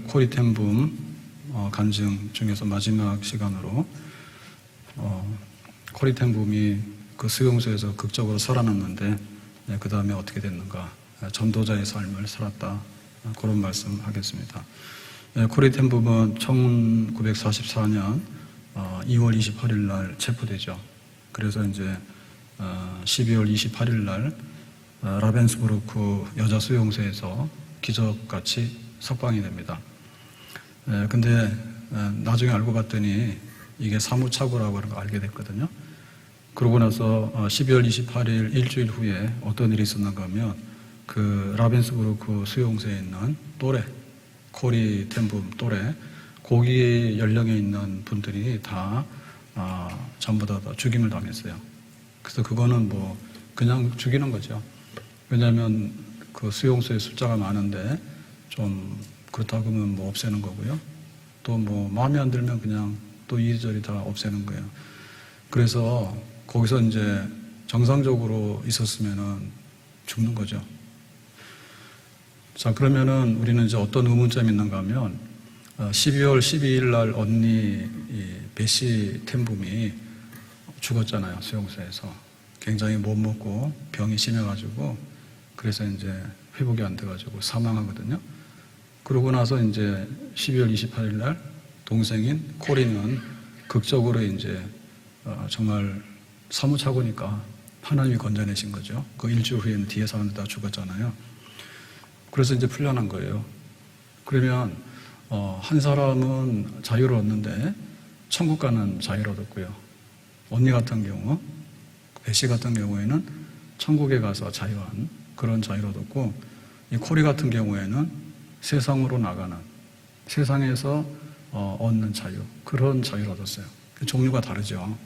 코리텐붐 간증 중에서 마지막 시간으로 코리텐붐이 그 수용소에서 극적으로 살아남는데 그 다음에 어떻게 됐는가, 전도자의 삶을 살았다, 그런 말씀 하겠습니다. 코리텐붐은 1944년 2월 28일 날 체포되죠. 그래서 이제 12월 28일 날 라벤스부르크 여자 수용소에서 기적같이 석방이 됩니다. 근데 나중에 알고 봤더니 이게 사무착오라고 하는 거 알게 됐거든요. 그러고 나서 12월 28일 일주일 후에 어떤 일이 있었는가 하면 그 라벤스부르크 수용소에 있는 또래, 코리텐붐 또래, 고기 연령에 있는 분들이 다 전부 다 죽임을 당했어요. 그래서 그거는 뭐 그냥 죽이는 거죠. 왜냐하면 그 수용소에 숫자가 많은데 좀 그렇다고 하면 뭐 없애는 거고요. 또 뭐 마음에 안 들면 그냥 또 이리저리 다 없애는 거예요. 그래서 거기서 이제 정상적으로 있었으면은 죽는 거죠. 자, 그러면은 우리는 이제 어떤 의문점이 있는가 하면 12월 12일 날 언니 베시 텐붐이 죽었잖아요. 수용소에서. 굉장히 못 먹고 병이 심해가지고 그래서 이제 회복이 안 돼가지고 사망하거든요. 그러고 나서 이제 12월 28일 날 동생인 코리는 극적으로 이제 정말 사무착오니까 하나님이 건져내신 거죠. 그 일주일 후에는 뒤에 사람들 다 죽었잖아요. 그래서 이제 풀려난 거예요. 그러면 한 사람은 자유를 얻는데 천국 가는 자유를 얻었고요. 언니 같은 경우, 배씨 같은 경우에는 천국에 가서 자유한 그런 자유를 얻었고, 이 코리 같은 경우에는 세상으로 나가는, 세상에서 얻는 자유, 그런 자유를 얻었어요. 종류가 다르죠.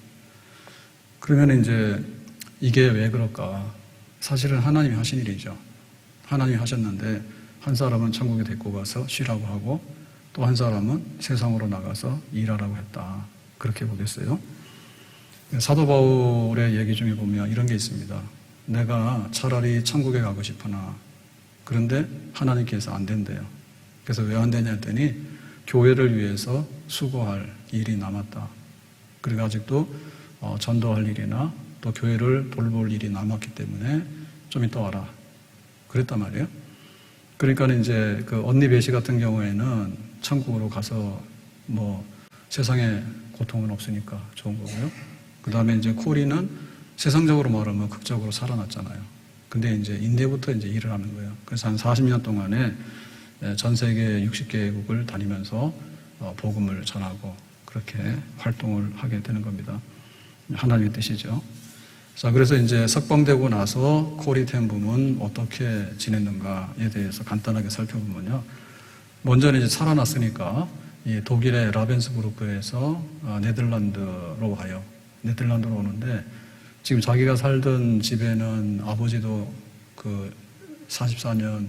그러면 이제 이게 왜 그럴까? 사실은 하나님이 하신 일이죠. 하나님이 하셨는데 한 사람은 천국에 데리고 가서 쉬라고 하고 또 한 사람은 세상으로 나가서 일하라고 했다. 그렇게 보겠어요. 사도 바울의 얘기 중에 보면 이런 게 있습니다. 내가 차라리 천국에 가고 싶으나 그런데 하나님께서 안 된대요. 그래서 왜 안 되냐 했더니 교회를 위해서 수고할 일이 남았다. 그리고 아직도 전도할 일이나 또 교회를 돌볼 일이 남았기 때문에 좀 이따 와라. 그랬단 말이에요. 그러니까 이제 그 언니 베시 같은 경우에는 천국으로 가서 뭐 세상에 고통은 없으니까 좋은 거고요. 그 다음에 이제 코리는 세상적으로 말하면 극적으로 살아났잖아요. 근데 이제 인대부터 이제 일을 하는 거예요. 그래서 한 40년 동안에 전 세계 60개국을 다니면서 복음을 전하고 그렇게 활동을 하게 되는 겁니다. 하나님의 뜻이죠. 자, 그래서 이제 석방되고 나서 코리텐붐은 어떻게 지냈는가에 대해서 간단하게 살펴보면요. 먼저는 이제 살아났으니까 이 독일의 라벤스부르크에서 네덜란드로 와요. 네덜란드로 오는데 지금 자기가 살던 집에는 아버지도 그 44년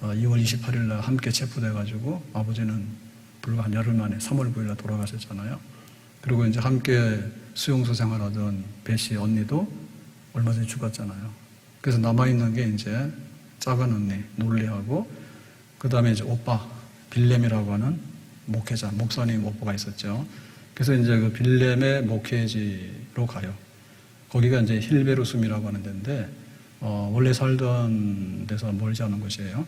2월 28일 날 함께 체포돼가지고 아버지는 불과 한 열흘 만에 3월 9일 날 돌아가셨잖아요. 그리고 이제 함께 수용소 생활하던 배씨 언니도 얼마 전에 죽었잖아요. 그래서 남아있는 게 이제 작은 언니 놀리하고 그 다음에 이제 오빠 빌렘이라고 하는 목회자, 목사님 오빠가 있었죠. 그래서 이제 그 빌렘의 목회지로 가요. 거기가 이제 힐베루숨이라고 하는 데인데 원래 살던 데서 멀지 않은 곳이에요.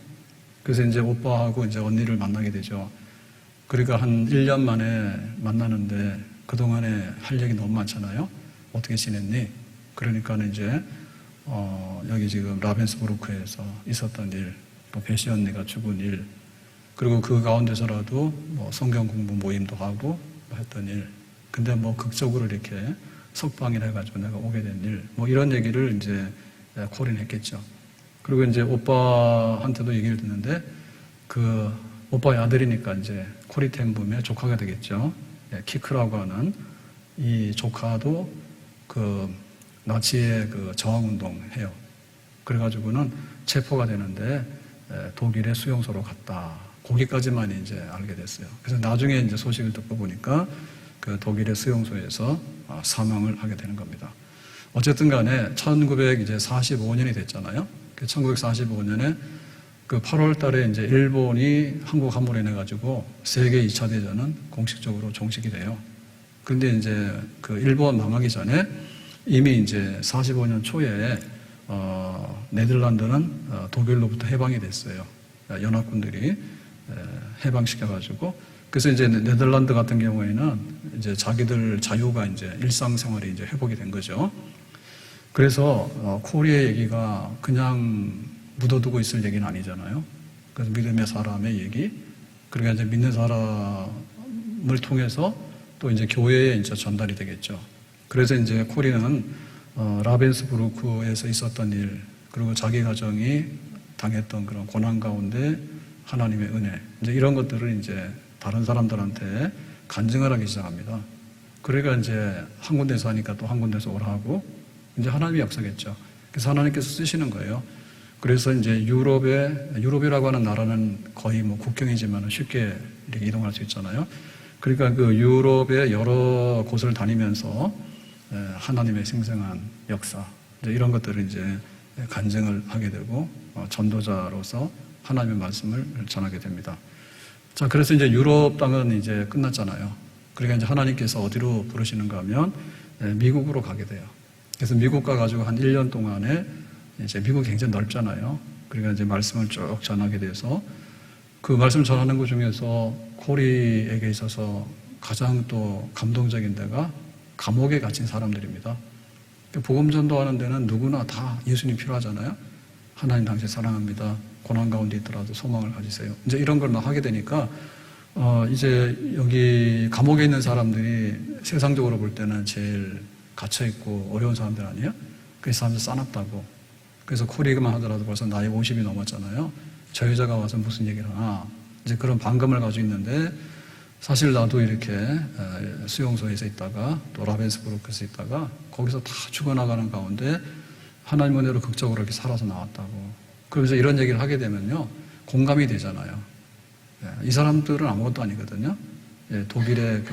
그래서 이제 오빠하고 이제 언니를 만나게 되죠. 그러니까 한 1년 만에 만나는데 그동안에 할 얘기 너무 많잖아요. 어떻게 지냈니? 그러니까는 이제 여기 지금 라벤스부르크에서 있었던 일, 또 배시 언니가 죽은 일, 그리고 그 가운데서라도 뭐 성경 공부 모임도 하고 했던 일. 근데 뭐 극적으로 이렇게 석방이라 해가지고 내가 오게 된 일, 뭐 이런 얘기를 이제 코리는 했겠죠. 그리고 이제 오빠한테도 얘기를 듣는데 그 오빠의 아들이니까 이제 코리텐붐의 조카가 되겠죠. 키크라고 하는 이 조카도 그 나치의 그 저항운동 해요. 그래가지고는 체포가 되는데 독일의 수용소로 갔다. 거기까지만 이제 알게 됐어요. 그래서 나중에 이제 소식을 듣고 보니까 그 독일의 수용소에서 사망을 하게 되는 겁니다. 어쨌든 간에 1945년이 됐잖아요. 1945년에 그 8월 달에 이제 일본이 한국 함부로 인해가지고 세계 2차 대전은 공식적으로 종식이 돼요. 근데 이제 그 일본 망하기 전에 이미 이제 45년 초에 네덜란드는 독일로부터 해방이 됐어요. 연합군들이 해방시켜가지고. 그래서 이제 네덜란드 같은 경우에는 이제 자기들 자유가 이제 일상생활이 이제 회복이 된 거죠. 그래서 코리아 얘기가 그냥 묻어두고 있을 얘기는 아니잖아요. 그래서 믿음의 사람의 얘기, 그러니까 이제 믿는 사람을 통해서 또 이제 교회에 이제 전달이 되겠죠. 그래서 이제 코리는 라벤스부르크에서 있었던 일, 그리고 자기 가정이 당했던 그런 고난 가운데 하나님의 은혜, 이제 이런 것들을 이제 다른 사람들한테 간증을 하기 시작합니다. 그러니까 이제 한 군데서 하니까 또 한 군데서 오라 하고, 이제 하나님의 역사겠죠. 그래서 하나님께서 쓰시는 거예요. 그래서 이제 유럽이라고 하는 나라는 거의 뭐 국경이지만 쉽게 이렇게 이동할 수 있잖아요. 그러니까 그 유럽의 여러 곳을 다니면서 하나님의 생생한 역사, 이런 것들을 이제 간증을 하게 되고 전도자로서 하나님의 말씀을 전하게 됩니다. 자, 그래서 이제 유럽 땅은 이제 끝났잖아요. 그러니까 이제 하나님께서 어디로 부르시는가 하면 미국으로 가게 돼요. 그래서 미국 가가지고 한 1년 동안에 이제 미국이 굉장히 넓잖아요. 그러니까 이제 말씀을 쭉 전하게 돼서 그 말씀 전하는 것 중에서 코리에게 있어서 가장 또 감동적인 데가 감옥에 갇힌 사람들입니다. 복음 전도하는 데는 누구나 다 예수님 필요하잖아요. 하나님 당신 사랑합니다. 고난 가운데 있더라도 소망을 가지세요. 이제 이런 걸 막 하게 되니까 이제 여기 감옥에 있는 사람들이 세상적으로 볼 때는 제일 갇혀있고 어려운 사람들 아니에요? 그 사람들 싸납다고. 그래서 코리에만 하더라도 벌써 나이 50이 넘었잖아요. 저 여자가 와서 무슨 얘기를 하나. 이제 그런 반감을 가지고 있는데 사실 나도 이렇게 수용소에서 있다가 또 라벤스부르크에서 있다가 거기서 다 죽어나가는 가운데 하나님 은혜로 극적으로 이렇게 살아서 나왔다고. 그러면서 이런 얘기를 하게 되면요. 공감이 되잖아요. 이 사람들은 아무것도 아니거든요. 독일의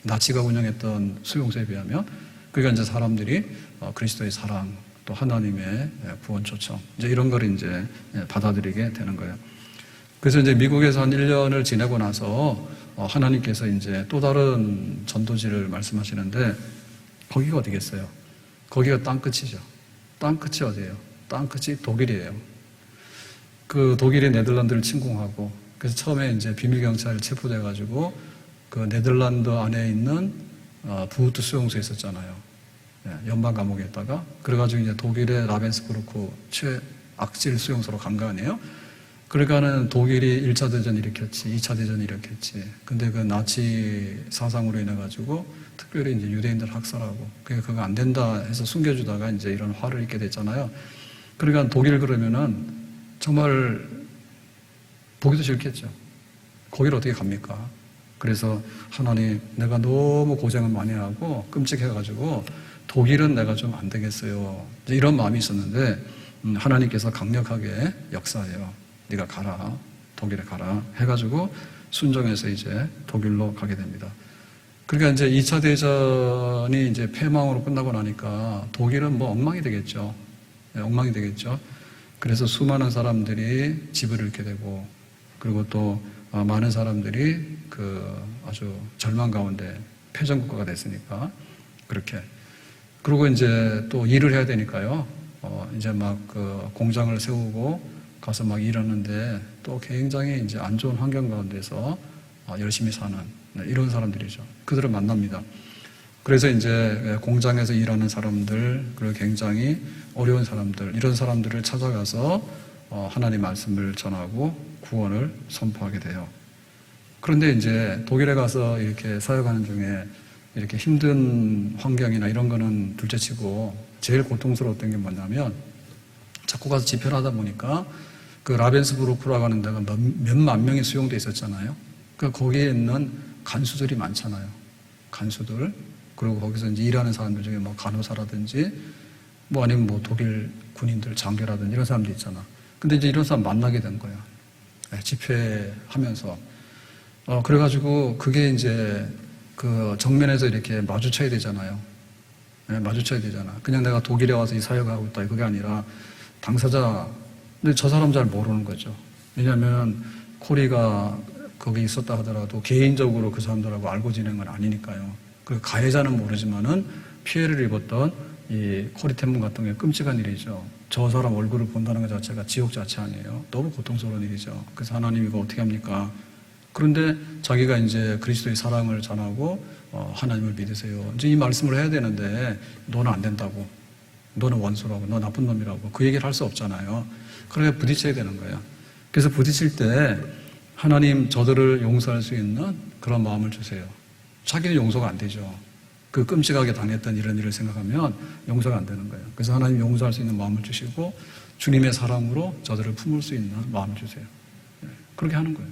나치가 운영했던 수용소에 비하면. 그러니까 이제 사람들이 그리스도의 사랑, 또 하나님의 구원 초청, 이제 이런 걸 이제 받아들이게 되는 거예요. 그래서 이제 미국에서 한 1년을 지내고 나서 하나님께서 이제 또 다른 전도지를 말씀하시는데 거기가 어디겠어요? 거기가 땅끝이죠. 땅끝이 어디예요? 땅끝이 독일이에요. 그 독일이 네덜란드를 침공하고 그래서 처음에 이제 비밀경찰 체포돼가지고 그 네덜란드 안에 있는 부우트 수용소에 있었잖아요. 연방 감옥에 있다가 그래가지고 이제 독일의 라벤스부르크 최악질 수용소로 간 거 아니에요? 그러니까는 독일이 1차 대전 일으켰지, 2차 대전 일으켰지. 근데 그 나치 사상으로 인해가지고 특별히 이제 유대인들 학살하고 그러니까 그거 안 된다 해서 숨겨주다가 이제 이런 화를 입게 됐잖아요. 그러니까 독일 그러면은 정말 보기도 싫겠죠. 거기를 어떻게 갑니까? 그래서 하나님, 내가 너무 고생을 많이 하고 끔찍해가지고 독일은 내가 좀 안 되겠어요. 이제 이런 마음이 있었는데 하나님께서 강력하게 역사해요. 네가 가라, 독일에 가라 해가지고 순종해서 이제 독일로 가게 됩니다. 그러니까 이제 2차 대전이 이제 패망으로 끝나고 나니까 독일은 뭐 엉망이 되겠죠. 엉망이 되겠죠. 그래서 수많은 사람들이 집을 잃게 되고 그리고 또 많은 사람들이 아주 절망 가운데 패전국가가 됐으니까 그렇게. 그리고 이제 또 일을 해야 되니까요. 이제 막 공장을 세우고 가서 막 일하는데 또 굉장히 이제 안 좋은 환경 가운데서 열심히 사는 이런 사람들이죠. 그들을 만납니다. 그래서 이제 공장에서 일하는 사람들, 그리고 굉장히 어려운 사람들, 이런 사람들을 찾아가서 하나님 말씀을 전하고 구원을 선포하게 돼요. 그런데 이제 독일에 가서 이렇게 사역하는 중에 이렇게 힘든 환경이나 이런 거는 둘째치고 제일 고통스러웠던 게 뭐냐면 자꾸 가서 집회를 하다 보니까 그 라벤스부르크라고 하는 데가 몇만 명이 수용돼 있었잖아요. 그러니까 거기에 있는 간수들이 많잖아요. 간수들. 그리고 거기서 이제 일하는 사람들 중에 뭐 간호사라든지 뭐 아니면 뭐 독일 군인들, 장교라든지 이런 사람들 있잖아. 근데 이제 이런 사람 만나게 된 거야. 집회하면서. 그래가지고 그게 이제 그 정면에서 이렇게 마주쳐야 되잖아요. 마주쳐야 되잖아. 그냥 내가 독일에 와서 이 사역하고 있다. 그게 아니라 당사자 근데 저 사람 잘 모르는 거죠. 왜냐하면 코리가 거기 있었다 하더라도 개인적으로 그 사람들하고 알고 지낸 건 아니니까요. 그 가해자는 모르지만은 피해를 입었던 이 코리 템분 같은 게 끔찍한 일이죠. 저 사람 얼굴을 본다는 것 자체가 지옥 자체 아니에요. 너무 고통스러운 일이죠. 그래서 하나님 이거 어떻게 합니까? 그런데 자기가 이제 그리스도의 사랑을 전하고 하나님을 믿으세요. 이제 이 말씀을 해야 되는데 너는 안 된다고. 너는 원수라고. 너 나쁜 놈이라고. 그 얘기를 할 수 없잖아요. 그러니까 부딪혀야 되는 거예요. 그래서 부딪힐 때 하나님 저들을 용서할 수 있는 그런 마음을 주세요. 자기는 용서가 안 되죠. 그 끔찍하게 당했던 이런 일을 생각하면 용서가 안 되는 거예요. 그래서 하나님 용서할 수 있는 마음을 주시고 주님의 사랑으로 저들을 품을 수 있는 마음을 주세요. 그렇게 하는 거예요.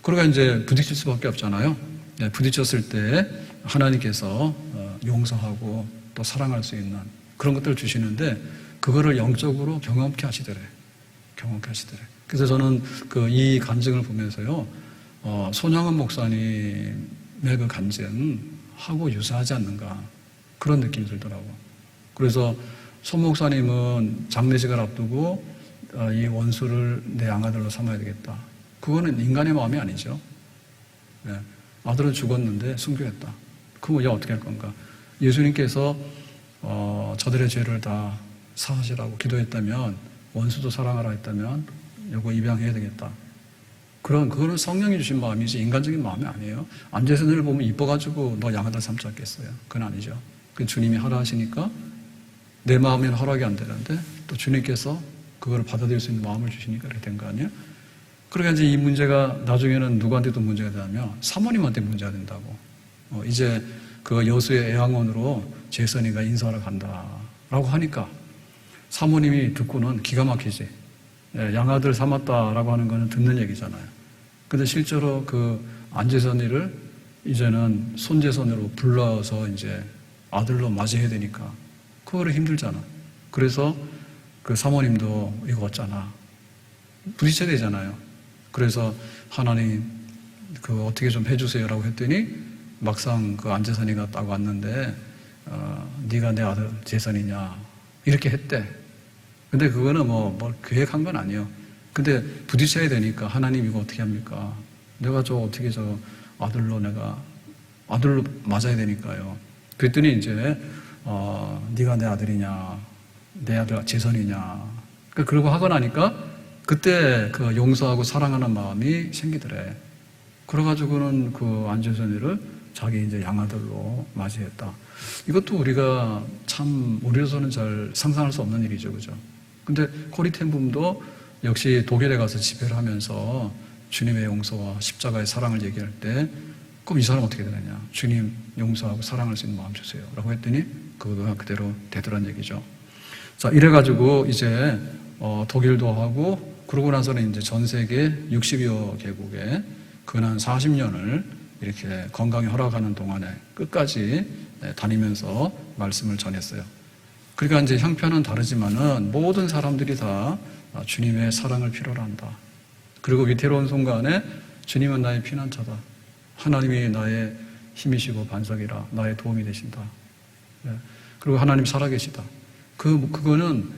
그러니까 이제 부딪힐 수밖에 없잖아요. 부딪혔을 때 하나님께서 용서하고 또 사랑할 수 있는 그런 것들을 주시는데 그거를 영적으로 경험케 하시더래. 경험케 하시더래. 그래서 저는 이 간증을 보면서요, 손양은 목사님의 그 간증하고 유사하지 않는가 그런 느낌이 들더라고요. 그래서 손 목사님은 장례식을 앞두고 이 원수를 내 양아들로 삼아야 되겠다. 그거는 인간의 마음이 아니죠. 네. 아들은 죽었는데 순교했다. 그거 이제 어떻게 할 건가? 예수님께서 저들의 죄를 다 사하시라고 기도했다면 원수도 사랑하라 했다면 이거 입양해야 되겠다. 그거는 성령이 주신 마음이지 인간적인 마음이 아니에요. 안제선을 보면 이뻐가지고 너 양아들 삼지 않겠어요. 그건 아니죠. 그건 주님이 하라 하시니까 내 마음에는 허락이 안 되는데 또 주님께서 그걸 받아들일 수 있는 마음을 주시니까 그렇게 된 거 아니에요? 그러니까 이제 이 문제가 나중에는 누구한테도 문제가 되냐면 사모님한테 문제가 된다고. 이제 그 여수의 애양원으로 제선이가 인사하러 간다라고 하니까 사모님이 듣고는 기가 막히지. 양아들 삼았다라고 하는 거는 듣는 얘기잖아요. 근데 실제로 그 안제선이를 이제는 손제선으로 불러서 이제 아들로 맞이해야 되니까 그거를 힘들잖아. 그래서 그 사모님도 이거 어쩌나 부딪혀야 되잖아요. 그래서 하나님 어떻게 좀 해주세요라고 했더니 막상 그 안제선이가 딱 왔는데 네가 내 아들 제선이냐 이렇게 했대. 근데 그거는 뭐 계획한 건 아니에요. 근데 부딪혀야 되니까 하나님 이거 어떻게 합니까? 내가 어떻게 아들로 맞아야 되니까요. 그랬더니 이제 네가 내 아들이냐 내 아들 제선이냐 그러고 하고 나니까 그때 그 용서하고 사랑하는 마음이 생기더래. 그래가지고는 그 안제선이를 자기 이제 양아들로 맞이했다. 이것도 우리가 참 우리로서는 잘 상상할 수 없는 일이죠, 그죠? 근데 코리 텐붐도 역시 독일에 가서 집회를 하면서 주님의 용서와 십자가의 사랑을 얘기할 때 그럼 이 사람 어떻게 되느냐? 주님 용서하고 사랑할 수 있는 마음 주세요. 라고 했더니 그거가 그대로 되더란 얘기죠. 자, 이래가지고 이제 독일도 하고 그러고 나서는 이제 전 세계 60여 개국에 근한 40년을 이렇게 건강이 허락하는 동안에 끝까지 다니면서 말씀을 전했어요. 그러니까 이제 형편은 다르지만은 모든 사람들이 다 주님의 사랑을 필요로 한다. 그리고 위태로운 순간에 주님은 나의 피난처다. 하나님이 나의 힘이시고 반석이라 나의 도움이 되신다. 그리고 하나님 살아계시다. 그거는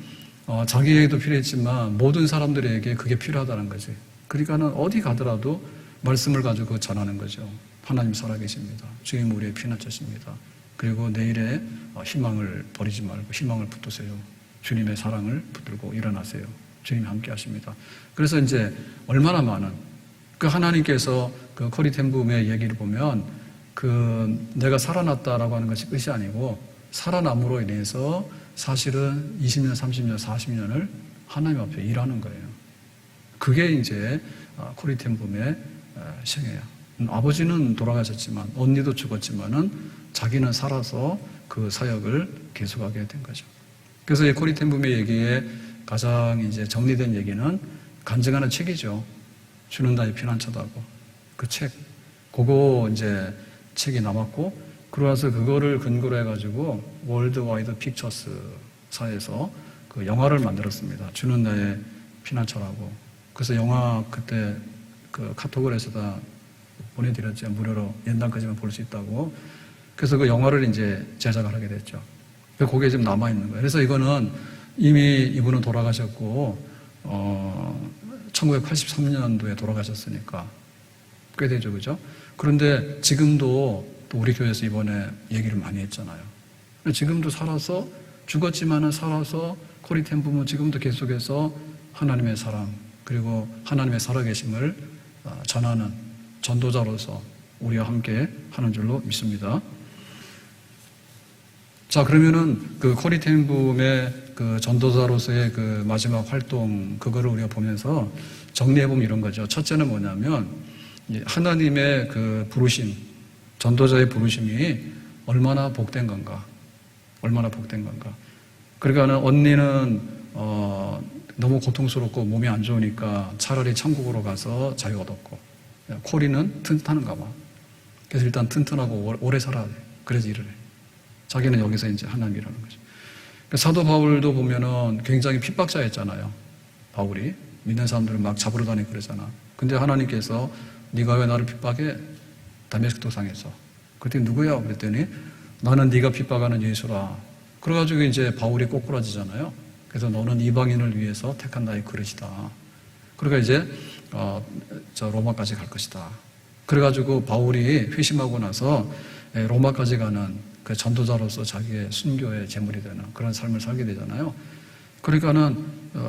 자기에게도 필요했지만 모든 사람들에게 그게 필요하다는 거지. 그러니까는 어디 가더라도 말씀을 가지고 전하는 거죠. 하나님 살아계십니다. 주님 우리의 피난처십니다. 그리고 내일의 희망을 버리지 말고 희망을 붙드세요. 주님의 사랑을 붙들고 일어나세요. 주님이 함께 하십니다. 그래서 이제 얼마나 많은 그 하나님께서 그 코리 텐붐의 얘기를 보면 내가 살아났다라고 하는 것이 끝이 아니고 살아남으로 인해서 사실은 20년, 30년, 40년을 하나님 앞에 일하는 거예요. 그게 이제 코리 텐붐의 생애야. 아버지는 돌아가셨지만 언니도 죽었지만은 자기는 살아서 그 사역을 계속하게 된 거죠. 그래서 이 코리 텐붐의 얘기에 가장 이제 정리된 얘기는 간증하는 책이죠. 주는 나의 피난처다고. 그 책. 그거 이제 책이 남았고, 그러고서 그거를 근거로 해가지고 월드와이드 픽처스사에서 그 영화를 만들었습니다. 주는 나의 피난처라고. 그래서 영화 그때 그 카톡을 해서 다 보내드렸죠. 무료로 연단까지만 볼 수 있다고. 그래서 그 영화를 이제 제작을 하게 됐죠. 그게 지금 남아있는 거예요. 그래서 이거는 이미 이분은 돌아가셨고, 1983년도에 돌아가셨으니까 꽤 되죠, 그죠? 그런데 지금도 또 우리 교회에서 이번에 얘기를 많이 했잖아요. 지금도 살아서, 죽었지만은 살아서 코리 텐 부모 지금도 계속해서 하나님의 사랑, 그리고 하나님의 살아계심을 전하는 전도자로서 우리와 함께 하는 줄로 믿습니다. 자, 그러면은 그 코리 텐 부모의 그 전도자로서의 그 마지막 활동, 그거를 우리가 보면서 정리해보면 이런 거죠. 첫째는 뭐냐면, 하나님의 그 부르심, 전도자의 부르심이 얼마나 복된 건가. 얼마나 복된 건가. 그러니까 언니는, 너무 고통스럽고 몸이 안 좋으니까 차라리 천국으로 가서 자유 얻었고, 코리는 튼튼한가 봐. 그래서 일단 튼튼하고 오래 살아야 돼. 그래서 일을 해. 자기는 여기서 이제 하나님이라는 거죠. 사도 바울도 보면은 굉장히 핍박자였잖아요. 바울이. 믿는 사람들을 막 잡으러 다니고 그러잖아. 근데 하나님께서 네가 왜 나를 핍박해? 다메섹 도상에서. 그랬더니 누구야? 그랬더니 나는 네가 핍박하는 예수라. 그래가지고 이제 바울이 꼬꾸라지잖아요. 그래서 너는 이방인을 위해서 택한 나의 그릇이다. 그러니까 이제 저 로마까지 갈 것이다. 그래가지고 바울이 회심하고 나서 로마까지 가는 그 전도자로서 자기의 순교의 제물이 되는 그런 삶을 살게 되잖아요. 그러니까는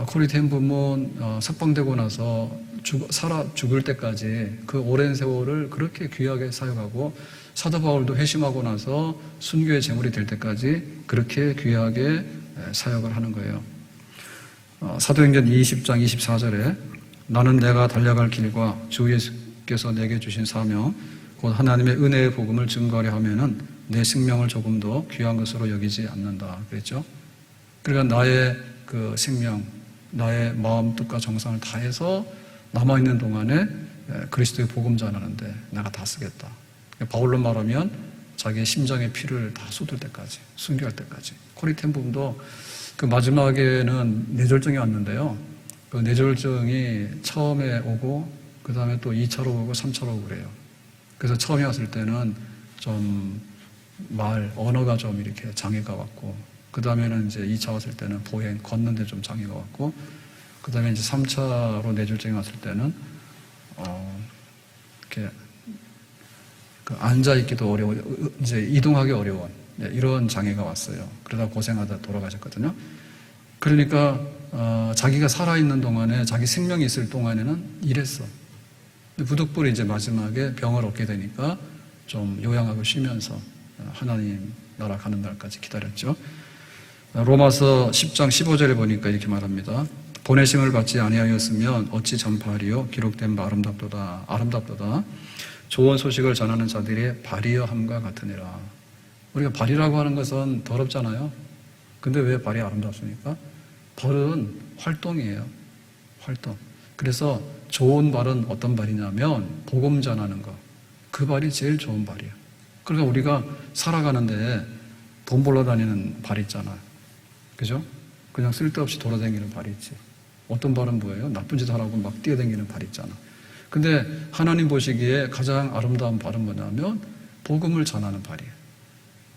코리 텐 부모 석방되고 나서 죽을 때까지 그 오랜 세월을 그렇게 귀하게 사역하고, 사도 바울도 회심하고 나서 순교의 제물이 될 때까지 그렇게 귀하게 사역을 하는 거예요. 사도행전 20장 24절에 나는 내가 달려갈 길과 주 예수께서 내게 주신 사명 곧 하나님의 은혜의 복음을 증거하려 하면은 내 생명을 조금도 귀한 것으로 여기지 않는다 그랬죠. 그러니까 나의 그 생명, 나의 마음, 뜻과 정성을 다해서 남아있는 동안에 그리스도의 복음 전하는데 내가 다 쓰겠다. 바울로 말하면 자기의 심장의 피를 다 쏟을 때까지, 순교할 때까지. 코리 텐 부분도 그 마지막에는 뇌졸중이 왔는데요. 그 뇌졸중이 처음에 오고 그 다음에 또 2차로 오고 3차로 오고 그래요. 그래서 처음에 왔을 때는 좀 언어가 좀 이렇게 장애가 왔고, 그 다음에는 이제 2차 왔을 때는 보행, 걷는데 좀 장애가 왔고, 그 다음에 이제 3차로 뇌졸중이 왔을 때는, 이렇게, 그 앉아있기도 어려워, 이제 이동하기 어려운, 이런 장애가 왔어요. 그러다 고생하다 돌아가셨거든요. 그러니까, 자기가 살아있는 동안에, 자기 생명이 있을 동안에는 일했어. 부득불이 이제 마지막에 병을 얻게 되니까 좀 요양하고 쉬면서 하나님 나라 가는 날까지 기다렸죠. 로마서 10장 15절에 보니까 이렇게 말합니다. 보내심을 받지 아니하였으면 어찌 전파하리요? 기록된 바 아름답도다. 아름답도다. 좋은 소식을 전하는 자들의 발이여 함과 같으니라. 우리가 발이라고 하는 것은 더럽잖아요. 근데 왜 발이 아름답습니까? 발은 활동이에요. 활동. 그래서 좋은 발은 어떤 발이냐면 복음 전하는 거. 그 발이 제일 좋은 발이에요. 그러니까 우리가 살아가는데 돈 벌러 다니는 발 있잖아요. 그죠? 그냥 쓸데없이 돌아다니는 발이 있지. 어떤 발은 뭐예요? 나쁜 짓 하라고 막 뛰어다니는 발 있잖아. 근데 하나님 보시기에 가장 아름다운 발은 뭐냐면 복음을 전하는 발이에요.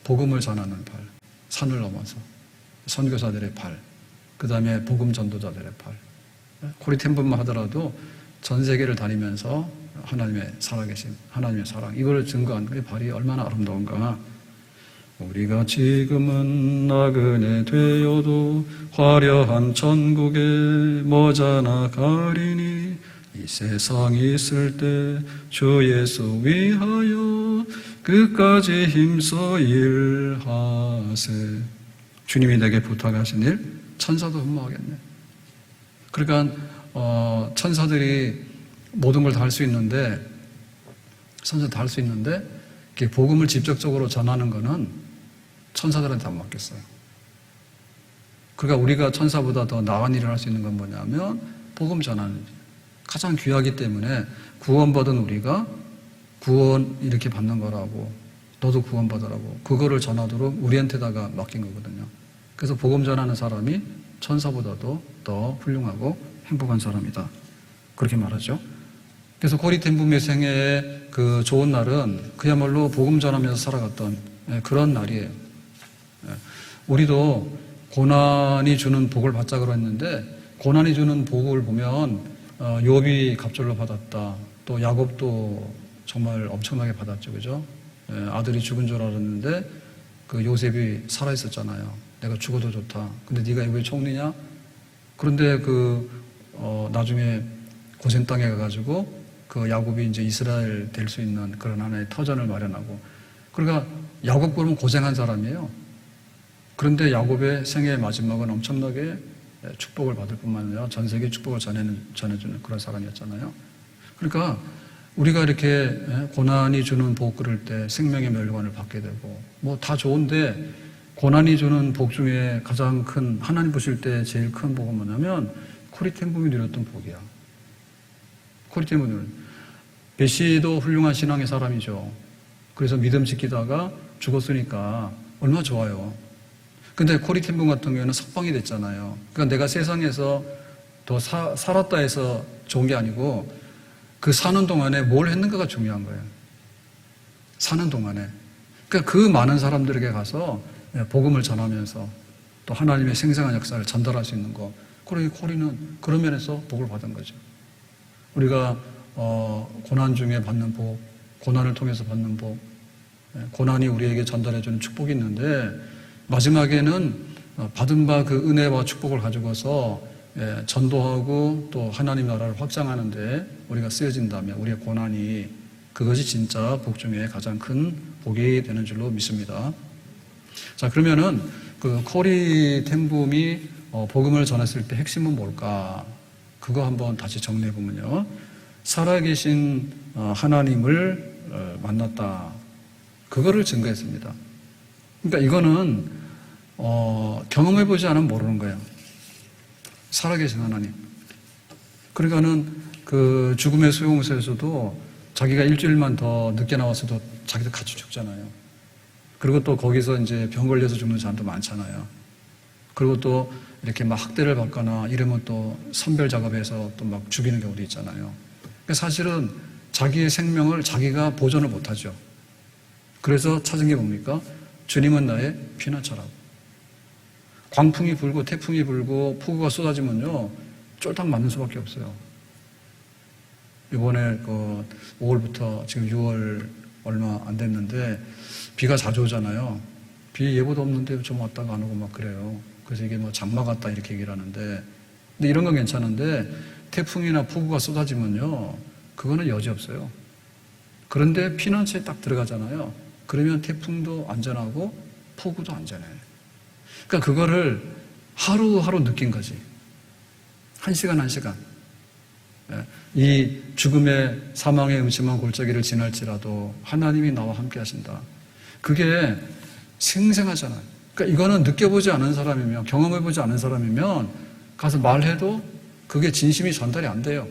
복음을 전하는 발. 산을 넘어서. 선교사들의 발. 그 다음에 복음 전도자들의 발. 코리 텐 부모 하더라도 전 세계를 다니면서 하나님의 살아계심, 하나님의 사랑, 이걸 증거한 그 발이 얼마나 아름다운가. 우리가 지금은 나그네 되어도 화려한 천국에 머자나 가리니 이 세상 있을 때 주 예수 위하여 끝까지 힘써 일하세. 주님이 내게 부탁하신 일 천사도 흠모하겠네. 그러니까 천사들이 모든 걸 다 할 수 있는데, 천사도 다 할 수 있는데 복음을 직접적으로 전하는 거는 천사들한테 안 맡겼어요. 그러니까 우리가 천사보다 더 나은 일을 할 수 있는 건 뭐냐면 복음 전하는 일. 가장 귀하기 때문에 구원받은 우리가 구원 이렇게 받는 거라고, 너도 구원받으라고 그거를 전하도록 우리한테다가 맡긴 거거든요. 그래서 복음 전하는 사람이 천사보다도 더 훌륭하고 행복한 사람이다. 그렇게 말하죠. 그래서 코리 텐 부모의 생애의 그 좋은 날은 그야말로 복음 전하면서 살아갔던 그런 날이에요. 우리도 고난이 주는 복을 받자 그랬는데 고난이 주는 복을 보면 욥이 갑절로 받았다. 또 야곱도 정말 엄청나게 받았죠, 그죠? 아들이 죽은 줄 알았는데 그 요셉이 살아 있었잖아요. 내가 죽어도 좋다. 근데 네가 왜 총리냐? 그런데 나중에 고센 땅에 가가지고 그 야곱이 이제 이스라엘 될 수 있는 그런 하나의 터전을 마련하고, 그러니까 야곱 그러면 고생한 사람이에요. 그런데 야곱의 생애의 마지막은 엄청나게 축복을 받을 뿐만 아니라 전 세계에 축복을 전해주는 그런 사람이었잖아요. 그러니까 우리가 이렇게 고난이 주는 복 그럴 때 생명의 멸관을 받게 되고 뭐 다 좋은데, 고난이 주는 복 중에 가장 큰, 하나님 보실 때 제일 큰 복은 뭐냐면 코리텐붐이 누렸던 복이야. 코리텐붐이 누렸던. 베시도 훌륭한 신앙의 사람이죠. 그래서 믿음 지키다가 죽었으니까 얼마나 좋아요. 근데 코리텐붐 같은 경우에는 석방이 됐잖아요. 그러니까 내가 세상에서 더 살았다 해서 좋은 게 아니고 그 사는 동안에 뭘 했는가가 중요한 거예요. 사는 동안에. 그러니까 그 많은 사람들에게 가서 복음을 전하면서 또 하나님의 생생한 역사를 전달할 수 있는 거. 그러니 코리는 그런 면에서 복을 받은 거죠. 우리가 고난 중에 받는 복, 고난을 통해서 받는 복, 고난이 우리에게 전달해주는 축복이 있는데 마지막에는 받은 바 그 은혜와 축복을 가지고서 전도하고 또 하나님 나라를 확장하는데 우리가 쓰여진다면 우리의 고난이, 그것이 진짜 복 중에 가장 큰 복이 되는 줄로 믿습니다. 자, 그러면은 그 코리텐붐이 복음을 전했을 때 핵심은 뭘까? 그거 한번 다시 정리해 보면요. 살아계신 하나님을 만났다. 그거를 증거했습니다. 그러니까 이거는 경험해 보지 않으면 모르는 거예요. 살아계신 하나님. 그러니까는 그 죽음의 수용소에서도 자기가 일주일만 더 늦게 나왔어도 자기도 같이 죽잖아요. 그리고 또 거기서 이제 병 걸려서 죽는 사람도 많잖아요. 그리고 또 이렇게 막 학대를 받거나 이러면 또 선별 작업해서 또 막 죽이는 경우도 있잖아요. 그러니까 사실은 자기의 생명을 자기가 보존을 못하죠. 그래서 찾은 게 뭡니까? 주님은 나의 피난처라고. 광풍이 불고 태풍이 불고 폭우가 쏟아지면요, 쫄딱 맞는 수밖에 없어요. 이번에 5월부터 지금 6월 얼마 안 됐는데 비가 자주 오잖아요. 비 예보도 없는데 좀 왔다가 안 오고 막 그래요. 그래서 이게 뭐 장마 같다 이렇게 얘기를 하는데, 근데 이런 건 괜찮은데 태풍이나 폭우가 쏟아지면요, 그거는 여지 없어요. 그런데 피난처에 딱 들어가잖아요. 그러면 태풍도 안전하고 폭우도 안전해. 그러니까 그거를 하루하루 느낀 거지. 한 시간 한 시간. 이 죽음의 사망의 음침한 골짜기를 지날지라도 하나님이 나와 함께 하신다. 그게 생생하잖아요. 그러니까 이거는 느껴보지 않은 사람이면, 경험해보지 않은 사람이면 가서 말해도 그게 진심이 전달이 안 돼요.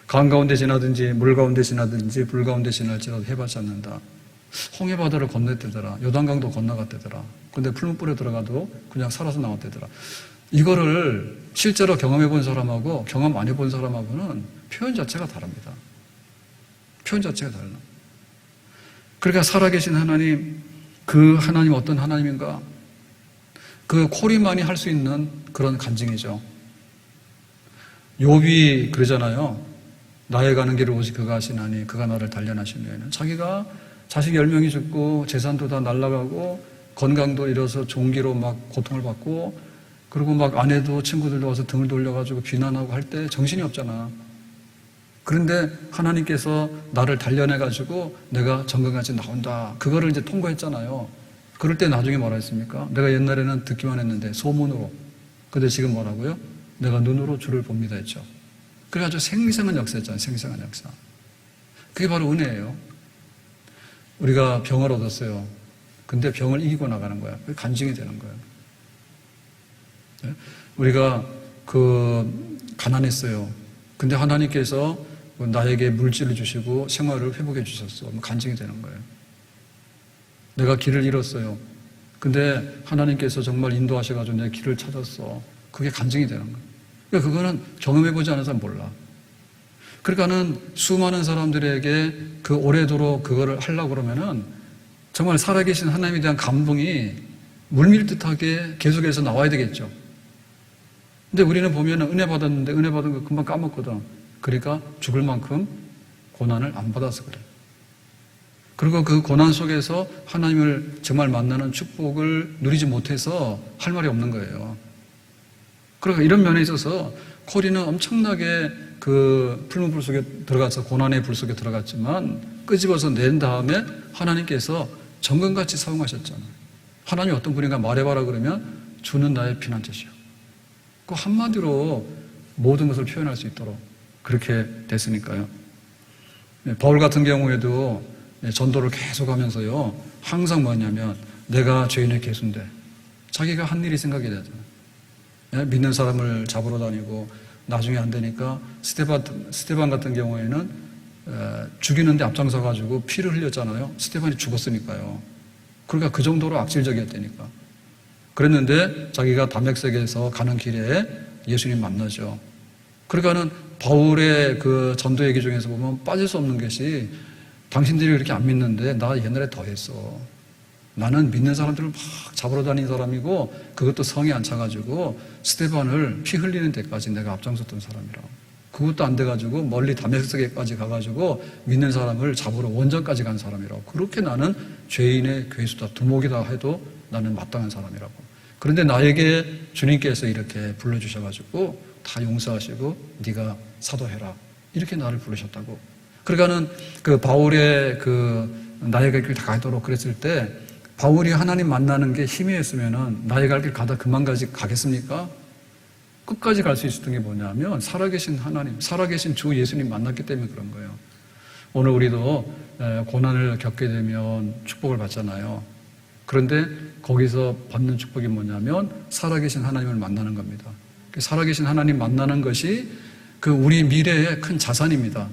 강 가운데 지나든지 물 가운데 지나든지 불 가운데 지날지라도 해봤지 않는다. 홍해 바다를 건넜대더라. 요단강도 건너갔대더라. 근데 풀무불에 들어가도 그냥 살아서 나왔대더라. 이거를 실제로 경험해본 사람하고 경험 안 해본 사람하고는 표현 자체가 다릅니다. 표현 자체가 달라. 그러니까 살아계신 하나님, 그 하나님 어떤 하나님인가? 그 코리만이 할 수 있는 그런 간증이죠. 욥이 그러잖아요. 나의 가는 길을 오직 그가 하시나니 그가 나를 단련하시면은, 자기가 자식 10명이 죽고 재산도 다 날아가고 건강도 잃어서 종기로 막 고통을 받고, 그리고 막 아내도 친구들도 와서 등을 돌려가지고 비난하고 할 때 정신이 없잖아. 그런데 하나님께서 나를 단련해가지고 내가 정금같이 나온다. 그거를 이제 통과했잖아요. 그럴 때 나중에 뭐라 했습니까? 내가 옛날에는 듣기만 했는데 소문으로. 근데 지금 뭐라고요? 내가 눈으로 주를 봅니다 했죠. 그래가지고 생생한 역사였잖아요. 생생한 역사. 그게 바로 은혜예요. 우리가 병을 얻었어요. 근데 병을 이기고 나가는 거야. 그게 간증이 되는 거예요. 우리가 가난했어요. 근데 하나님께서 나에게 물질을 주시고 생활을 회복해 주셨어. 간증이 되는 거예요. 내가 길을 잃었어요. 근데 하나님께서 정말 인도하셔가지고 내 길을 찾았어. 그게 간증이 되는 거예요. 그러니까 그거는 경험해보지 않은 사람 몰라. 그러니까는 수많은 사람들에게 그 오래도록 그거를 하려고 그러면은 정말 살아계신 하나님에 대한 감동이 물밀듯하게 계속해서 나와야 되겠죠. 근데 우리는 보면 은혜 받았는데 은혜 받은 거 금방 까먹거든. 그러니까 죽을 만큼 고난을 안 받아서 그래. 그리고 그 고난 속에서 하나님을 정말 만나는 축복을 누리지 못해서 할 말이 없는 거예요. 그러니까 이런 면에 있어서 코리는 엄청나게 그 풀문 불 속에 들어가서 고난의 불 속에 들어갔지만 끄집어서 낸 다음에 하나님께서 정금같이 사용하셨잖아요. 하나님이 어떤 분인가 말해봐라 그러면 주는 나의 피난처시오. 그 한마디로 모든 것을 표현할 수 있도록 그렇게 됐으니까요. 바울 같은 경우에도 전도를 계속하면서요 항상 뭐냐면 내가 죄인의 개수인데 자기가 한 일이 생각이 되잖아요. 믿는 사람을 잡으러 다니고 나중에 안 되니까 스테반 같은 경우에는 죽이는데 앞장서 가지고 피를 흘렸잖아요. 스테반이 죽었으니까요. 그러니까 그 정도로 악질적이었다니까. 그랬는데 자기가 담백색에서 가는 길에 예수님 만나죠. 그러니까는 바울의 그 전도 얘기 중에서 보면 빠질 수 없는 것이 당신들이 그렇게 안 믿는데 나 옛날에 더 했어. 나는 믿는 사람들을 막 잡으러 다니는 사람이고 그것도 성에 안 차가지고 스테반을 피 흘리는 데까지 내가 앞장섰던 사람이라고. 그것도 안 돼가지고 멀리 다메섹까지 가가지고 믿는 사람을 잡으러 원전까지 간 사람이라고. 그렇게 나는 죄인의 괴수다, 두목이다 해도 나는 마땅한 사람이라고. 그런데 나에게 주님께서 이렇게 불러주셔가지고 다 용서하시고 네가 사도해라 이렇게 나를 부르셨다고. 그러니까는 그 바울의 그 나의 갈 길 다 가도록 그랬을 때 바울이 하나님 만나는 게 희미했으면은 나의 갈 길 가다 그만까지 가겠습니까? 끝까지 갈 수 있었던 게 뭐냐면 살아계신 하나님, 살아계신 주 예수님 만났기 때문에 그런 거예요. 오늘 우리도 고난을 겪게 되면 축복을 받잖아요. 그런데 거기서 받는 축복이 뭐냐면 살아계신 하나님을 만나는 겁니다. 살아계신 하나님 만나는 것이 그 우리 미래의 큰 자산입니다.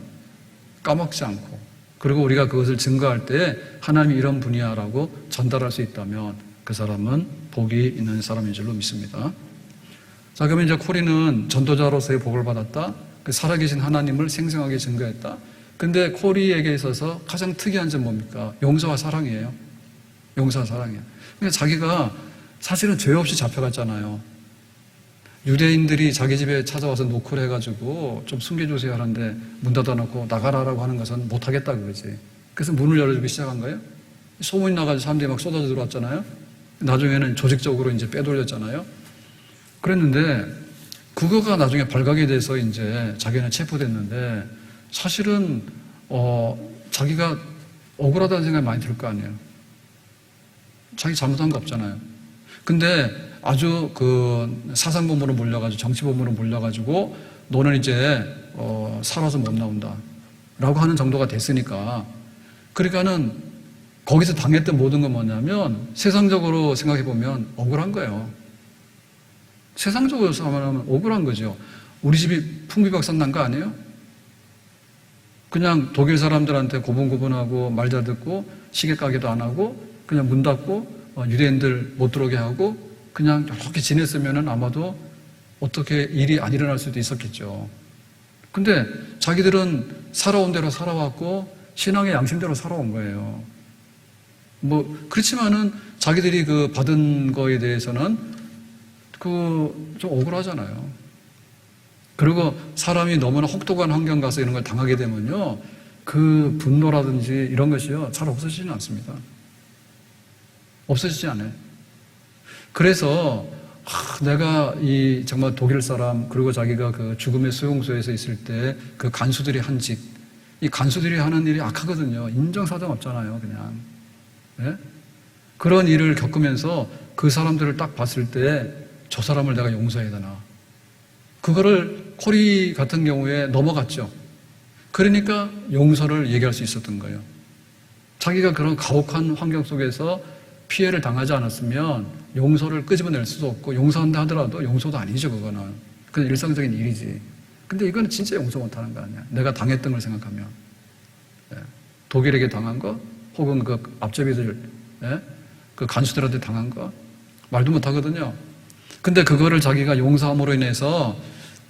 까먹지 않고. 그리고 우리가 그것을 증거할 때 하나님이 이런 분이야라고 전달할 수 있다면 그 사람은 복이 있는 사람인 줄로 믿습니다. 자, 그러면 이제 코리는 전도자로서의 복을 받았다. 그 살아계신 하나님을 생생하게 증거했다. 근데 코리에게 있어서 가장 특이한 점 뭡니까? 용서와 사랑이에요. 용서와 사랑이에요. 그러니까 자기가 사실은 죄 없이 잡혀갔잖아요. 유대인들이 자기 집에 찾아와서 노크를 해가지고 좀 숨겨주세요 하는데 문 닫아놓고 나가라라고 하는 것은 못하겠다 그러지. 그래서 문을 열어주기 시작한 거예요. 소문이 나가지고 사람들이 막 쏟아져 들어왔잖아요. 나중에는 조직적으로 이제 빼돌렸잖아요. 그랬는데 그거가 나중에 발각이 돼서 이제 자기는 체포됐는데 사실은 자기가 억울하다는 생각이 많이 들 거 아니에요. 자기 잘못한 거 없잖아요. 근데 아주 그 사상범으로 몰려가지고 정치범으로 몰려가지고 너는 이제 살아서 못 나온다 라고 하는 정도가 됐으니까 그러니까는 거기서 당했던 모든 건 뭐냐면 세상적으로 생각해보면 억울한 거예요. 세상적으로 생각하면 억울한 거죠. 우리 집이 풍비박산 난 거 아니에요? 그냥 독일 사람들한테 고분고분하고 말 잘 듣고 시계 가게도 안 하고 그냥 문 닫고 유대인들 못 들어오게 하고 그냥 이렇게 지냈으면 아마도 어떻게 일이 안 일어날 수도 있었겠죠. 근데 자기들은 살아온 대로 살아왔고 신앙의 양심대로 살아온 거예요. 뭐 그렇지만은 자기들이 그 받은 거에 대해서는 좀 억울하잖아요. 그리고 사람이 너무나 혹독한 환경 가서 이런 걸 당하게 되면요, 그 분노라든지 이런 것이요 잘 없어지지는 않습니다. 없어지지 않아요. 그래서 내가 이 정말 독일 사람 그리고 자기가 그 죽음의 수용소에서 있을 때 그 간수들이 한 짓, 이 간수들이 하는 일이 악하거든요. 인정사정 없잖아요, 그냥. 네? 그런 일을 겪으면서 그 사람들을 딱 봤을 때 저 사람을 내가 용서해야 되나. 그거를 코리 같은 경우에 넘어갔죠. 그러니까 용서를 얘기할 수 있었던 거예요. 자기가 그런 가혹한 환경 속에서 피해를 당하지 않았으면 용서를 끄집어낼 수도 없고 용서한다 하더라도 용서도 아니죠, 그거는. 그건 일상적인 일이지. 근데 이거는 진짜 용서 못하는 거 아니야. 내가 당했던 걸 생각하면. 예. 독일에게 당한 거 혹은 그 앞제비들, 예? 그 간수들한테 당한 거 말도 못하거든요. 근데 그거를 자기가 용서함으로 인해서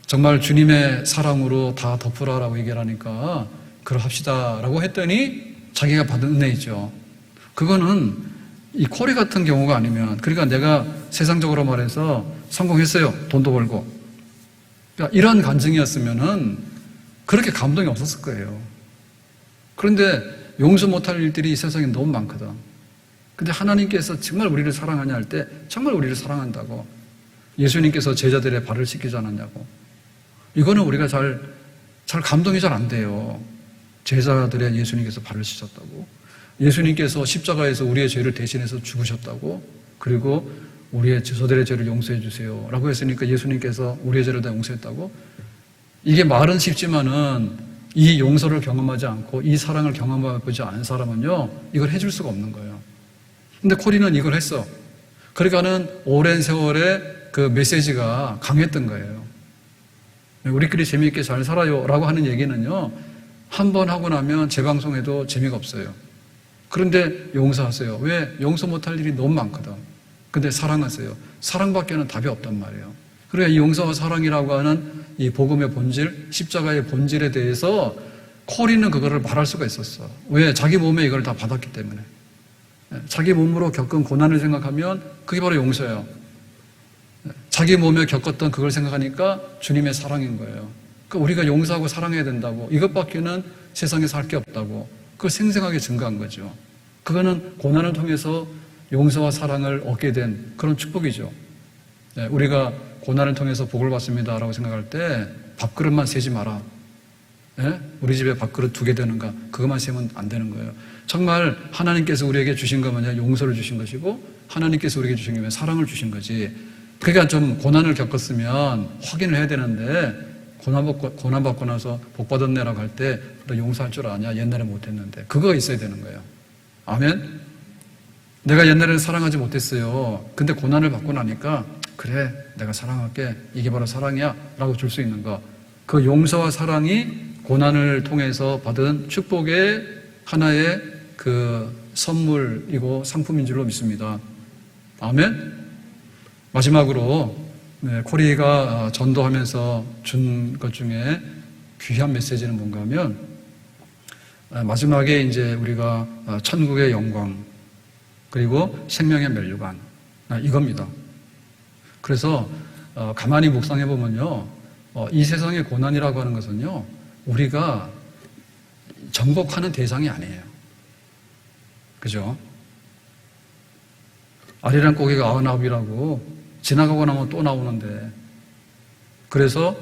정말 주님의 사랑으로 다 덮으라라고 얘기를 하니까 그러합시다 라고 했더니 자기가 받은 은혜이죠. 그거는 이 코리 같은 경우가 아니면, 그러니까 내가 세상적으로 말해서 성공했어요. 돈도 벌고 그러니까 이런 간증이었으면은 그렇게 감동이 없었을 거예요. 그런데 용서 못할 일들이 이 세상에 너무 많거든. 근데 하나님께서 정말 우리를 사랑하냐 할 때 정말 우리를 사랑한다고. 예수님께서 제자들의 발을 씻기지 않았냐고. 이거는 우리가 잘 감동이 잘 안 돼요. 제자들의 예수님께서 발을 씻었다고. 예수님께서 십자가에서 우리의 죄를 대신해서 죽으셨다고. 그리고 우리의 저들의 죄를 용서해 주세요 라고 했으니까 예수님께서 우리의 죄를 다 용서했다고. 이게 말은 쉽지만은 이 용서를 경험하지 않고 이 사랑을 경험해보지 않은 사람은요, 이걸 해줄 수가 없는 거예요. 근데 코리는 이걸 했어. 그러니까는 오랜 세월에 그 메시지가 강했던 거예요. 우리끼리 재미있게 잘 살아요 라고 하는 얘기는요, 한 번 하고 나면 재방송해도 재미가 없어요. 그런데 용서하세요. 왜? 용서 못할 일이 너무 많거든. 근데 사랑하세요. 사랑밖에는 답이 없단 말이에요. 그러니까 이 용서와 사랑이라고 하는 이 복음의 본질, 십자가의 본질에 대해서 코리는 그거를 말할 수가 있었어. 왜? 자기 몸에 이걸 다 받았기 때문에. 자기 몸으로 겪은 고난을 생각하면 그게 바로 용서예요. 자기 몸에 겪었던 그걸 생각하니까 주님의 사랑인 거예요. 그러니까 우리가 용서하고 사랑해야 된다고. 이것밖에는 세상에 살 게 없다고. 그걸 생생하게 증거한 거죠. 그거는 고난을 통해서 용서와 사랑을 얻게 된 그런 축복이죠. 우리가 고난을 통해서 복을 받습니다라고 생각할 때 밥그릇만 세지 마라. 우리 집에 밥그릇 2개 되는가? 그것만 세면 안 되는 거예요. 정말 하나님께서 우리에게 주신 거 뭐냐? 용서를 주신 것이고 하나님께서 우리에게 주신 게 사랑을 주신 거지. 그러니까 좀 고난을 겪었으면 확인을 해야 되는데 고난 받고 나서 복 받았네라고 할 때 너 용서할 줄 아냐? 옛날에 못했는데. 그거가 있어야 되는 거예요. 아멘? 내가 옛날에는 사랑하지 못했어요. 근데 고난을 받고 나니까 그래, 내가 사랑할게. 이게 바로 사랑이야. 라고 줄 수 있는 거. 그 용서와 사랑이 고난을 통해서 받은 축복의 하나의 그 선물이고 상품인 줄로 믿습니다. 아멘? 마지막으로 코리가 전도하면서 준 것 중에 귀한 메시지는 뭔가 하면 마지막에 이제 우리가 천국의 영광 그리고 생명의 면류관 이겁니다. 그래서 가만히 묵상해 보면요, 이 세상의 고난이라고 하는 것은요, 우리가 정복하는 대상이 아니에요. 그죠? 아리랑 고개가 99이라고 지나가고 나면 또 나오는데, 그래서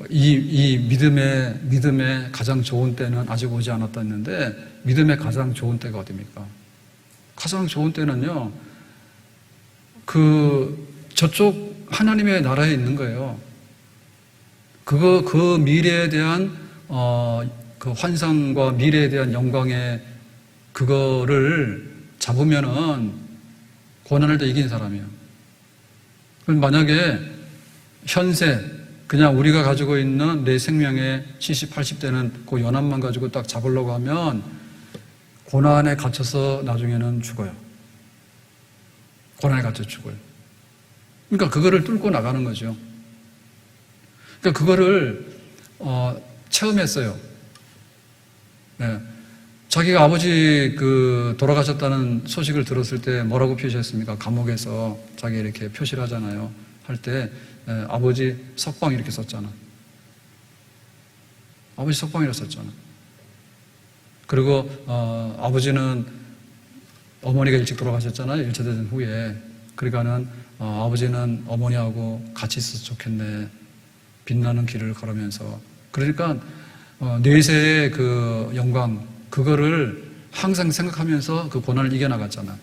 이 믿음의 가장 좋은 때는 아직 오지 않았다 했는데, 믿음의 가장 좋은 때가 어디입니까? 가장 좋은 때는요, 저쪽 하나님의 나라에 있는 거예요. 그 미래에 대한 그 환상과 미래에 대한 영광의 그거를 잡으면은 고난을 다 이긴 사람이에요. 그럼 만약에 현세 그냥 우리가 가지고 있는 내 생명의 70, 80대는 그 연합만 가지고 딱 잡으려고 하면 고난에 갇혀서 나중에는 죽어요. 고난에 갇혀 죽어요. 그러니까 그거를 뚫고 나가는 거죠. 그러니까 그거를 체험했어요. 네. 자기가 아버지 돌아가셨다는 소식을 들었을 때 뭐라고 표시했습니까? 감옥에서 자기 이렇게 표시를 하잖아요. 할 때 아버지 석방 이렇게 썼잖아. 아버지 석방이라고 썼잖아. 그리고 아버지는 어머니가 일찍 돌아가셨잖아요. 1차 대전 후에. 그러니까는 아버지는 어머니하고 같이 있어서 좋겠네. 빛나는 길을 걸으면서. 그러니까 내세의 그 영광 그거를 항상 생각하면서 그 고난을 이겨나갔잖아.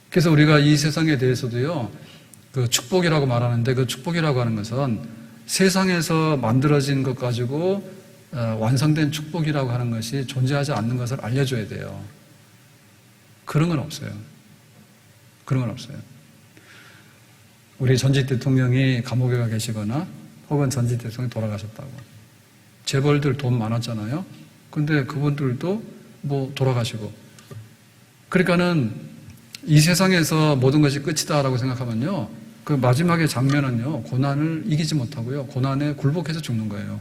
그래서 우리가 이 세상에 대해서도요, 그 축복이라고 말하는데 그 축복이라고 하는 것은 세상에서 만들어진 것 가지고 완성된 축복이라고 하는 것이 존재하지 않는 것을 알려줘야 돼요. 그런 건 없어요. 그런 건 없어요. 우리 전직 대통령이 감옥에 가 계시거나 혹은 전직 대통령이 돌아가셨다고. 재벌들 돈 많았잖아요. 근데 그분들도 뭐 돌아가시고. 그러니까는 이 세상에서 모든 것이 끝이다라고 생각하면요, 그 마지막의 장면은요, 고난을 이기지 못하고요, 고난에 굴복해서 죽는 거예요.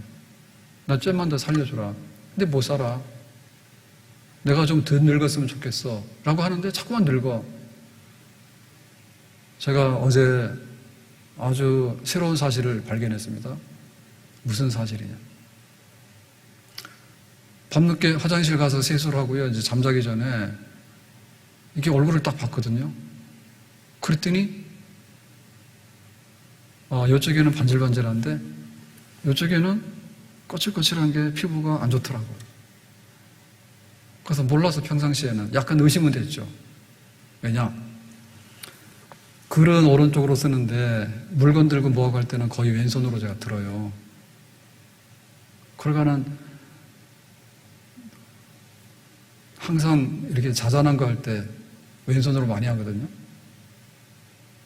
나 좀만 더 살려주라. 근데 못 살아. 내가 좀 더 늙었으면 좋겠어. 라고 하는데 자꾸만 늙어. 제가 어제 아주 새로운 사실을 발견했습니다. 무슨 사실이냐. 밤늦게 화장실 가서 세수를 하고요. 이제 잠자기 전에 이렇게 얼굴을 딱 봤거든요. 그랬더니 이쪽에는 반질반질한데 이쪽에는 거칠거칠한 게 피부가 안 좋더라고요. 그래서 몰라서 평상시에는 약간 의심은 됐죠. 왜냐? 글은 오른쪽으로 쓰는데 물건 들고 뭐하고 할 때는 거의 왼손으로 제가 들어요. 그러니까는 항상 이렇게 자잘한 거 할 때 왼손으로 많이 하거든요.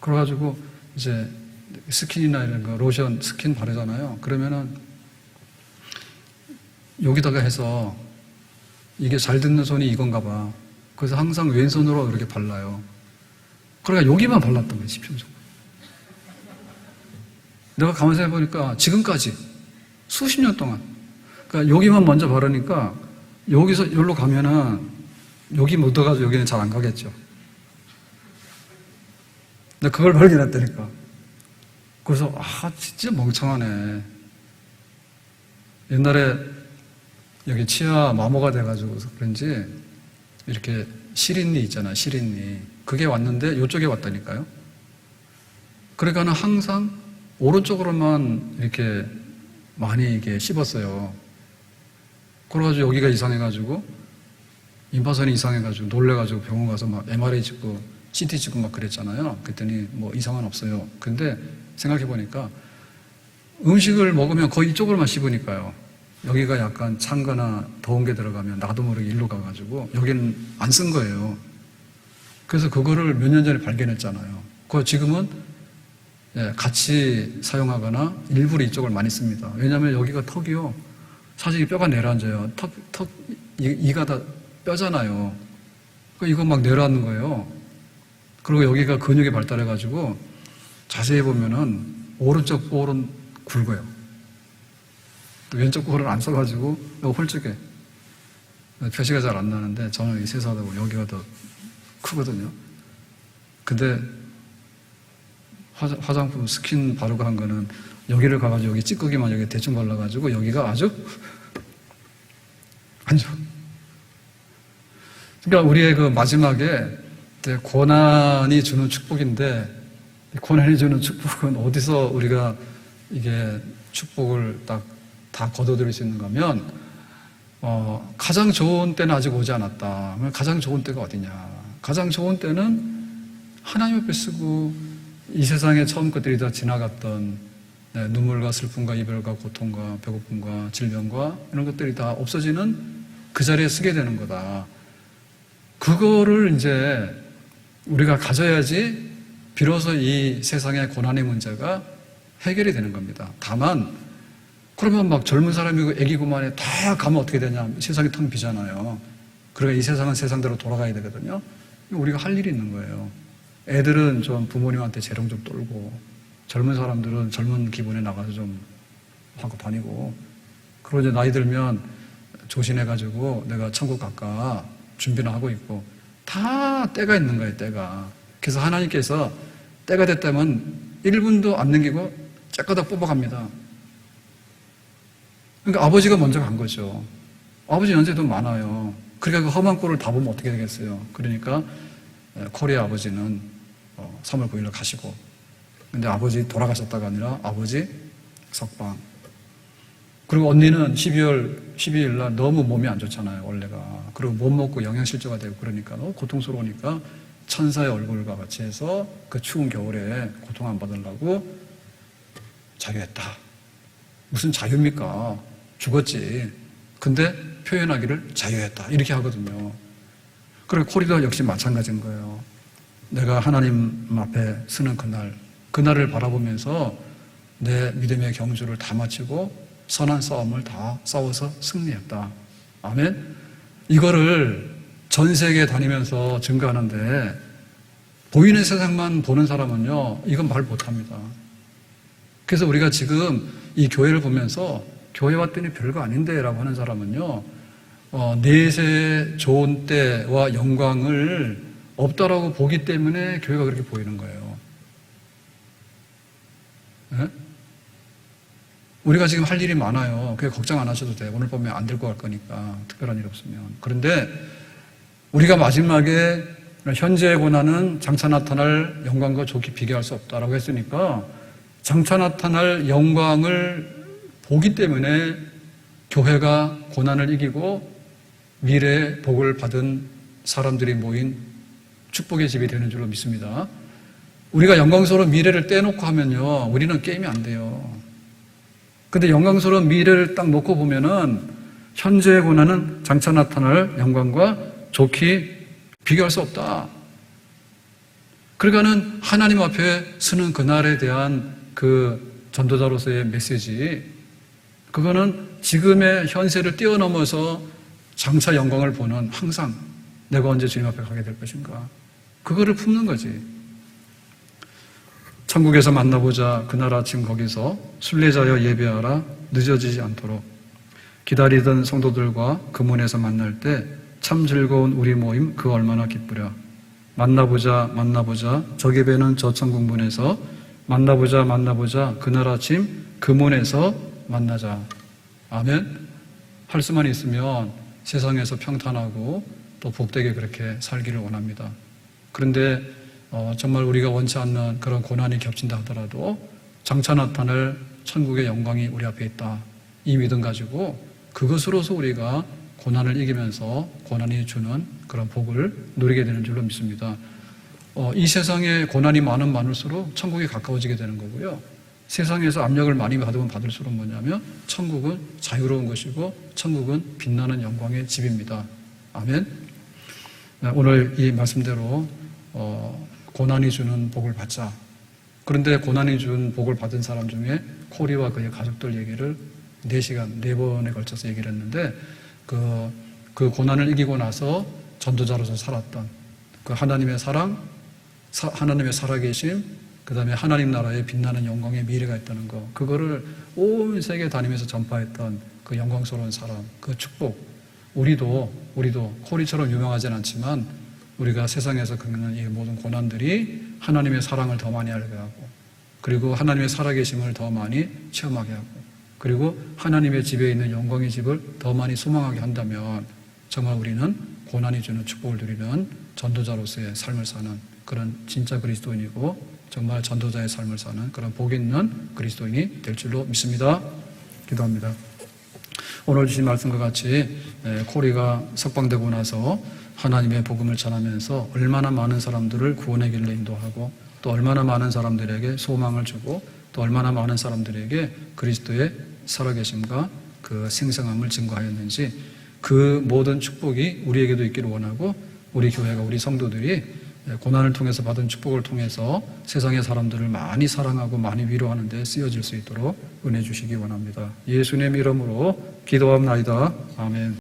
그래가지고 이제 스킨이나 이런 거 로션 스킨 바르잖아요. 그러면은 여기다가 해서 이게 잘 듣는 손이 이건가 봐. 그래서 항상 왼손으로 이렇게 발라요. 그러니까 여기만 발랐던 거예요. 10분 정도. 내가 가만히 생각해보니까 지금까지 수십 년 동안 그러니까 여기만 먼저 바르니까 여기서 여기로 가면은 여기 묻어가지고 여기는 잘 안 가겠죠. 근데 그걸 발견했다니까. 그래서 진짜 멍청하네. 옛날에 여기 치아 마모가 돼가지고 그런지 이렇게 시린니 있잖아요. 시린니. 그게 왔는데 이쪽에 왔다니까요. 그러니까는 항상 오른쪽으로만 이렇게 많이 이렇게 씹었어요. 그래가지고 여기가 이상해가지고 임파선이 이상해가지고 놀래가지고 병원 가서 막 MRI 찍고 CT 찍고 막 그랬잖아요. 그랬더니 뭐 이상은 없어요. 근데 생각해보니까 음식을 먹으면 거의 이쪽으로만 씹으니까요. 여기가 약간 찬 거나 더운 게 들어가면 나도 모르게 일로 가가지고 여기는 안 쓴 거예요. 그래서 그거를 몇 년 전에 발견했잖아요. 그거 지금은 같이 사용하거나 일부러 이쪽을 많이 씁니다. 왜냐하면 여기가 턱이요. 사실 뼈가 내려앉아요. 이가 다 뼈잖아요. 이거 막 내려앉는 거예요. 그리고 여기가 근육이 발달해가지고 자세히 보면은 오른쪽 볼은 굵어요. 왼쪽 볼은 안 써가지고 여기 홀쭉해. 표시가 잘 안 나는데 저는 세수하다 여기가 더 크거든요. 근데 화장품 스킨 바르고 한 거는 여기를 가가지고 여기 찌꺼기만 여기 대충 발라가지고 여기가 아주 안 좋아. 그러니까 우리의 그 마지막에 고난이 주는 축복인데 고난이 주는 축복은 어디서 우리가 이게 축복을 딱 다 거둬들일 수 있는가 하면 가장 좋은 때는 아직 오지 않았다. 가장 좋은 때가 어디냐. 가장 좋은 때는 하나님 앞에 쓰고 이 세상에 처음 것들이 다 지나갔던 눈물과 슬픔과 이별과 고통과 배고픔과 질병과 이런 것들이 다 없어지는 그 자리에 쓰게 되는 거다. 그거를 이제 우리가 가져야지 비로소 이 세상의 고난의 문제가 해결이 되는 겁니다. 다만 그러면 막 젊은 사람이고 애기고 만에 다 가면 어떻게 되냐. 세상이 텅 비잖아요. 그러니까 이 세상은 세상대로 돌아가야 되거든요. 우리가 할 일이 있는 거예요. 애들은 좀 부모님한테 재롱 좀 떨고 젊은 사람들은 젊은 기분에 나가서 좀 하고 다니고 그리고 이제 나이 들면 조신해가지고 내가 천국 갈까 준비는 하고 있고 다 때가 있는 거예요. 때가. 그래서 하나님께서 때가 됐다면 1분도 안 남기고 째까닥 뽑아갑니다. 그러니까 아버지가 먼저 간 거죠. 아버지 연세도 많아요. 그러니까 그 험한 꼴을 다 보면 어떻게 되겠어요. 그러니까 코리아 아버지는 3월 9일날 가시고 근데 아버지 돌아가셨다가 아니라 아버지 석방. 그리고 언니는 12월 12일 날 너무 몸이 안 좋잖아요. 원래가. 그리고 못 먹고 영양실조가 되고 그러니까 너무 고통스러우니까 천사의 얼굴과 같이 해서 그 추운 겨울에 고통 안 받으려고 자유했다. 무슨 자유입니까? 죽었지. 근데 표현하기를 자유했다. 이렇게 하거든요. 그리고 코리도 역시 마찬가지인 거예요. 내가 하나님 앞에 서는 그날을 바라보면서 내 믿음의 경주를 다 마치고 선한 싸움을 다 싸워서 승리했다. 아멘. 이거를 전 세계에 다니면서 증거하는데 보이는 세상만 보는 사람은요, 이건 말 못합니다. 그래서 우리가 지금 이 교회를 보면서 교회 왔더니 별거 아닌데 라고 하는 사람은요, 내세 좋은 때와 영광을 없다라고 보기 때문에 교회가 그렇게 보이는 거예요. 네? 우리가 지금 할 일이 많아요. 그게 걱정 안 하셔도 돼요. 오늘 밤에 안 들고 갈 거니까. 특별한 일 없으면. 그런데 우리가 마지막에 현재의 고난은 장차 나타날 영광과 좋게 비교할 수 없다라고 했으니까 장차 나타날 영광을 보기 때문에 교회가 고난을 이기고 미래의 복을 받은 사람들이 모인 축복의 집이 되는 줄로 믿습니다. 우리가 영광스러운 미래를 떼놓고 하면요, 우리는 게임이 안 돼요. 근데 영광스러운 미래를 딱 놓고 보면은 현재의 고난은 장차 나타날 영광과 좋게 비교할 수 없다. 그러니까는 하나님 앞에 서는 그날에 대한 그 전도자로서의 메시지, 그거는 지금의 현세를 뛰어넘어서 장차 영광을 보는, 항상 내가 언제 주님 앞에 가게 될 것인가, 그거를 품는 거지. 천국에서 만나보자. 그날 아침 거기서 순례자여 예배하라. 늦어지지 않도록. 기다리던 성도들과 그 문에서 만날 때 참 즐거운 우리 모임, 그 얼마나 기쁘랴. 만나보자 만나보자. 저기 배는 저 천국 문에서 만나보자 만나보자. 그날 아침 그 문에서 만나자. 아멘. 할 수만 있으면 세상에서 평탄하고 또 복되게 그렇게 살기를 원합니다. 그런데 정말 우리가 원치 않는 그런 고난이 겹친다 하더라도 장차 나타날 천국의 영광이 우리 앞에 있다. 이 믿음 가지고 그것으로서 우리가 고난을 이기면서 고난이 주는 그런 복을 누리게 되는 줄로 믿습니다. 이 세상에 고난이 많을수록 천국이 가까워지게 되는 거고요. 세상에서 압력을 많이 받으면 받을수록 뭐냐면 천국은 자유로운 것이고 천국은 빛나는 영광의 집입니다. 아멘. 오늘 이 말씀대로 고난이 주는 복을 받자. 그런데 고난이 준 복을 받은 사람 중에 코리와 그의 가족들 얘기를 4시간, 4번에 걸쳐서 얘기를 했는데 그 고난을 이기고 나서 전도자로서 살았던 그 하나님의 사랑, 하나님의 살아계심, 그 다음에 하나님 나라의 빛나는 영광의 미래가 있다는 거, 그거를 온 세계 다니면서 전파했던 그 영광스러운 사람, 그 축복, 우리도 코리처럼 유명하진 않지만 우리가 세상에서 겪는 이 모든 고난들이 하나님의 사랑을 더 많이 알게 하고, 그리고 하나님의 살아계심을 더 많이 체험하게 하고, 그리고 하나님의 집에 있는 영광의 집을 더 많이 소망하게 한다면 정말 우리는 고난이 주는 축복을 누리는 전도자로서의 삶을 사는 그런 진짜 그리스도인이고 정말 전도자의 삶을 사는 그런 복 있는 그리스도인이 될 줄로 믿습니다. 기도합니다. 오늘 주신 말씀과 같이 코리가 석방되고 나서 하나님의 복음을 전하면서 얼마나 많은 사람들을 구원의 길로 인도하고 또 얼마나 많은 사람들에게 소망을 주고 또 얼마나 많은 사람들에게 그리스도의 살아계심과 그 생생함을 증거하였는지 그 모든 축복이 우리에게도 있기를 원하고 우리 교회가, 우리 성도들이 고난을 통해서 받은 축복을 통해서 세상의 사람들을 많이 사랑하고 많이 위로하는 데 쓰여질 수 있도록 은혜 주시기 원합니다. 예수님의 이름으로 기도합나이다. 아멘.